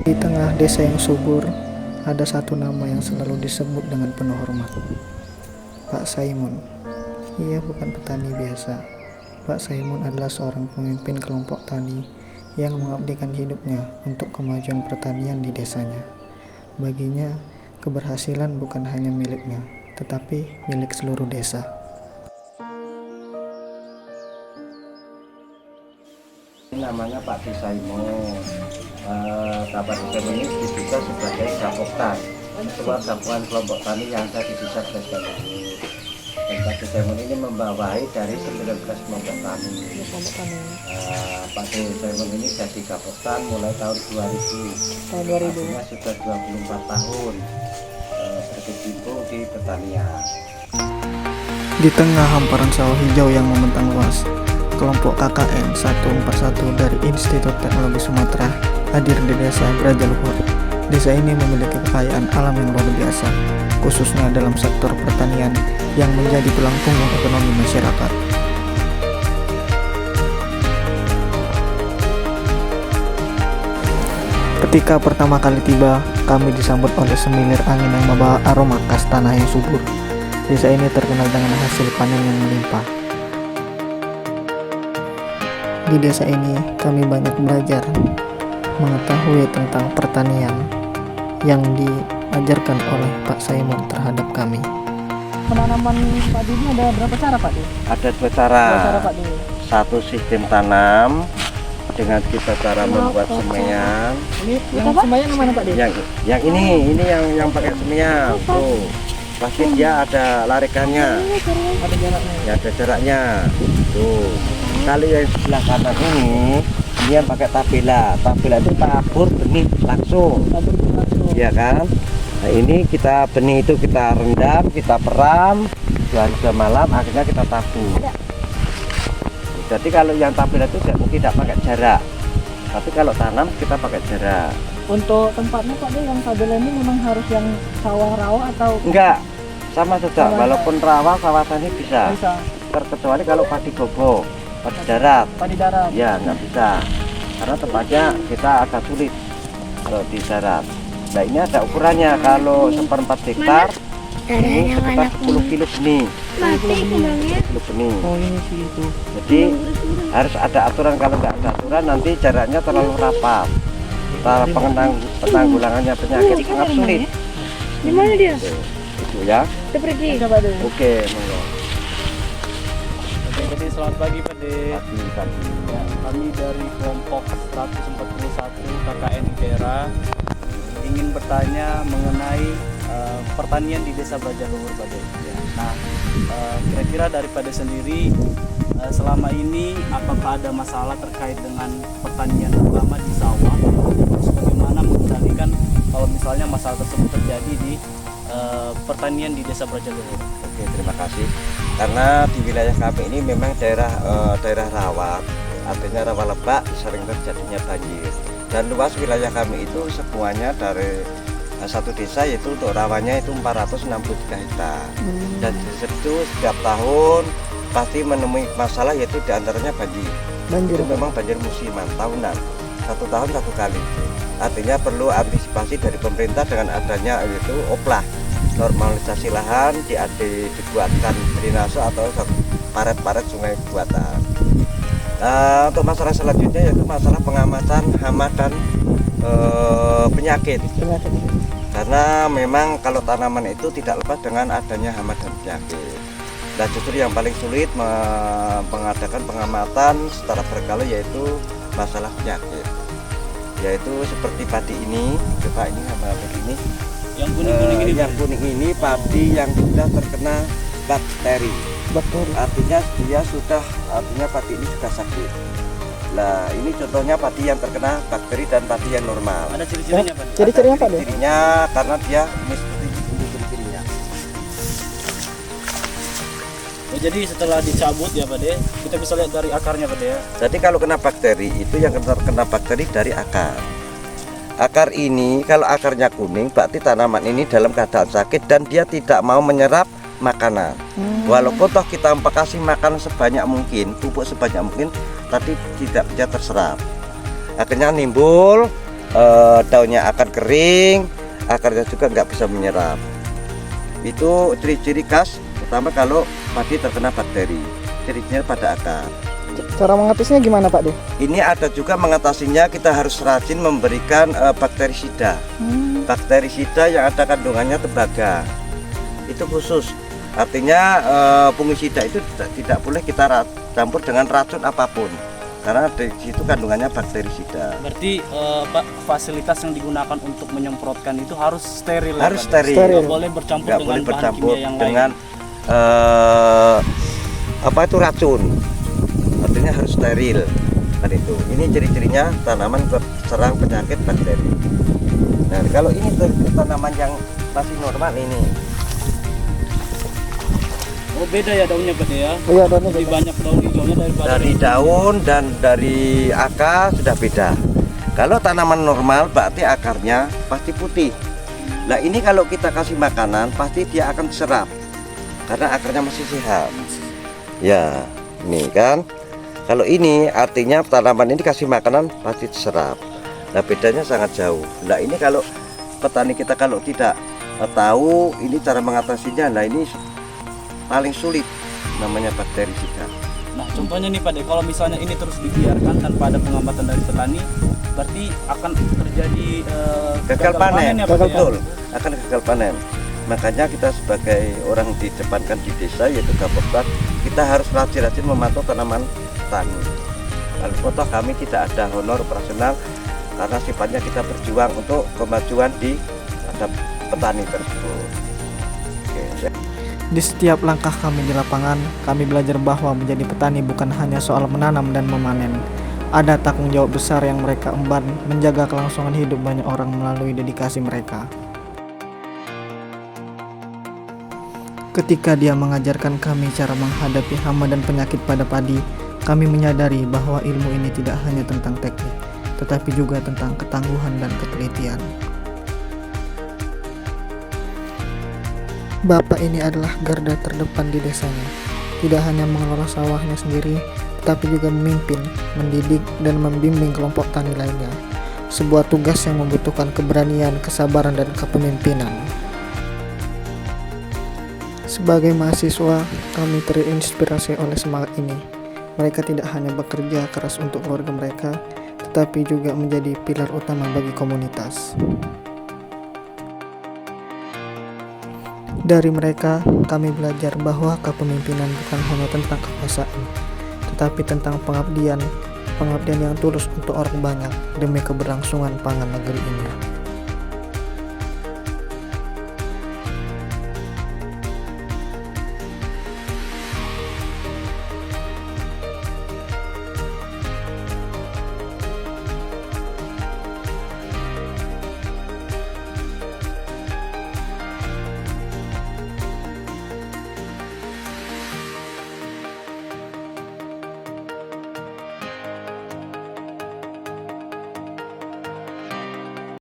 Di tengah desa yang subur, ada satu nama yang selalu disebut dengan penuh hormat. Pak Saimun. Ia bukan petani biasa. Pak Saimun adalah seorang pemimpin kelompok tani yang mengabdikan hidupnya untuk kemajuan pertanian di desanya. Baginya, keberhasilan bukan hanya miliknya, tetapi milik seluruh desa. Namanya Pak Saimun. Pak Saimun ini diduga sebagai Gapoktan, ketua gabungan kelompok tani yang ada di desa Brajaluhur. Dan Pak Saimun ini membawahi dari 19 kelompok tani. Pak Saimun ini jadi Gapoktan mulai tahun 2000. Artinya sudah 24 tahun berkecimpung di pertanian. Di tengah hamparan sawah hijau yang membentang luas, kelompok KKN 141 dari Institut Teknologi Sumatera hadir di desa Brajaluhur. Desa ini memiliki kekayaan alam yang luar biasa, khususnya dalam sektor pertanian yang menjadi tulang punggung ekonomi masyarakat. Ketika pertama kali tiba, kami disambut oleh semilir angin yang membawa aroma khas tanah yang subur. Desa ini terkenal dengan hasil panen yang melimpah. Di desa ini, kami banyak belajar mengetahui tentang pertanian yang diajarkan oleh Pak Saimun terhadap kami. Penanaman padi ini ada berapa cara, Pak? Ada dua cara. Pak? Satu sistem tanam dengan kita cara membuat semaian. Ini yang semaian yang mana, Pak? Yang ini yang pakai semaian. Tuh. Pasti dia ada larikannya. Ada jaraknya. Ya, ada jaraknya. Tuh. Kalau yang sebelah kanan ini dia pakai tabela. Tabela itu tabur benih langsung. Ya kan? Nah, ini kita benih itu kita rendam, kita peram, 2 malam akhirnya kita tabur. Jadi kalau yang tabela itu tidak pakai jarak. Tapi kalau tanam kita pakai jarak. Untuk tempatnya, Pak, yang tabela ini memang harus yang sawah rawa atau enggak? Sama saja. Walaupun rawa kawasan ini bisa. Terkecuali kalau padi gobo, padi darat. Padi darat. Ya, nggak bisa. Karena tempatnya kita agak sulit kalau di darat. Nah, ini ada ukurannya. Kalau 1/4 hektar ini sekitar 10 kilo benih. 10 benih. Oh, ini sih itu. Jadi harus ada aturan. Kalau nggak ada aturan nanti jaraknya terlalu rapat. Penanggulangannya penyakit sangat sulit. Di mana dia? Itu ya. Kita pergi. Oke, monggo. Jadi selamat pagi Pak De. Pagi. Ya, kami dari kelompok 141 KKN IDERA ingin bertanya mengenai pertanian di Desa Brajaluhur Pak De. Ya. Nah, kira-kira dari Pak De sendiri selama ini apakah ada masalah terkait dengan pertanian terutama di sawah? Terus bagaimana mengendalikan kalau misalnya masalah tersebut terjadi di pertanian di Desa Brajaluhur? Oke, terima kasih. Karena di wilayah kami ini memang daerah rawa, artinya rawa lebak, sering terjadinya banjir. Dan luas wilayah kami itu semuanya dari satu desa, yaitu untuk rawanya itu 463 hektar. Dan di situ setiap tahun pasti menemui masalah, yaitu diantaranya banjir. Itu memang banjir musiman tahunan, 1 tahun 1 kali. Artinya perlu antisipasi dari pemerintah dengan adanya yaitu oplah, normalisasi lahan, dibuatkan drainase atau paret-paret sungai buatan. Untuk masalah selanjutnya yaitu masalah pengamatan hama dan penyakit. Karena memang kalau tanaman itu tidak lepas dengan adanya hama dan penyakit. Dan justru yang paling sulit mengadakan pengamatan secara berkala yaitu masalah penyakit. Yaitu seperti padi ini, coba ini hama padi ini. Yang kuning-kuning ini, yang kuning ini padi yang sudah terkena bakteri. Artinya padi ini sudah sakit. Nah, ini contohnya padi yang terkena bakteri dan padi yang normal. Ada ciri-cirinya Pak? Ciri-cirinya Pak? Ciri-cirinya karena dia ini seperti ini ciri-cirinya. Oh, jadi setelah dicabut ya Pak De, kita bisa lihat dari akarnya Pak De ya? Jadi kalau kena bakteri itu yang terkena bakteri dari akar. Akar ini kalau akarnya kuning berarti tanaman ini dalam keadaan sakit dan dia tidak mau menyerap makanan. Walaupun toh kita kasih makan sebanyak mungkin, pupuk sebanyak mungkin, tapi tidak bisa terserap. Akhirnya nimbul daunnya akan kering, akarnya juga nggak bisa menyerap. Itu ciri-ciri khas pertama kalau padi terkena bakteri, cirinya pada akar. Cara mengatasinya gimana Pak De? Ini ada juga mengatasinya, kita harus rajin memberikan bakterisida. Bakterisida yang ada kandungannya tembaga. Itu khusus. Artinya fungisida itu tidak boleh kita campur dengan racun apapun. Karena di situ kandungannya bakterisida. Berarti Pak, fasilitas yang digunakan untuk menyemprotkan itu harus steril. Harus ya, Pak? steril. Nggak boleh bercampur Nggak dengan boleh bahan bercampur kimia yang dengan racun. Artinya harus steril. Kan itu. Ini ciri-cirinya tanaman terserang penyakit bakteri. Nah, kalau ini tanaman yang masih normal ini. Oh, beda ya daunnya Pak ya? Iya, daunnya Lebih beda. banyak daun hijaunya daripada Dari daun dan dari akar sudah beda. Kalau tanaman normal berarti akarnya pasti putih. Nah, ini kalau kita kasih makanan pasti dia akan diserap karena akarnya masih sehat. Ya, ini kan. Kalau ini artinya tanaman ini kasih makanan pasti diserap. Nah, bedanya sangat jauh. Nah, ini kalau petani kita kalau tidak tahu ini cara mengatasinya, nah ini paling sulit, namanya bakterisida. Nah, contohnya nih Pak De, kalau misalnya ini terus dibiarkan tanpa ada pengamatan dari petani, berarti akan terjadi Gagal panen, ya Pak De, ya? betul, akan gagal panen. Makanya kita sebagai orang didepankan di desa yaitu Gapoklat, kita harus rajin-rajin memantau tanaman tani. Kalau foto kami tidak ada honor operasional karena sifatnya kita berjuang untuk kemajuan di terhadap petani tersebut. Oke. Di setiap langkah kami di lapangan, kami belajar bahwa menjadi petani bukan hanya soal menanam dan memanen. Ada tanggung jawab besar yang mereka emban menjaga kelangsungan hidup banyak orang melalui dedikasi mereka. Ketika dia mengajarkan kami cara menghadapi hama dan penyakit pada padi, kami menyadari bahwa ilmu ini tidak hanya tentang teknik, tetapi juga tentang ketangguhan dan ketelitian. Bapak ini adalah garda terdepan di desanya. Tidak hanya mengelola sawahnya sendiri, tetapi juga memimpin, mendidik, dan membimbing kelompok tani lainnya. Sebuah tugas yang membutuhkan keberanian, kesabaran, dan kepemimpinan. Sebagai mahasiswa, kami terinspirasi oleh semangat ini. Mereka tidak hanya bekerja keras untuk keluarga mereka, tetapi juga menjadi pilar utama bagi komunitas. Dari mereka, kami belajar bahwa kepemimpinan bukan hanya tentang kekuasaan, tetapi tentang pengabdian yang tulus untuk orang banyak demi keberlangsungan pangan negeri ini.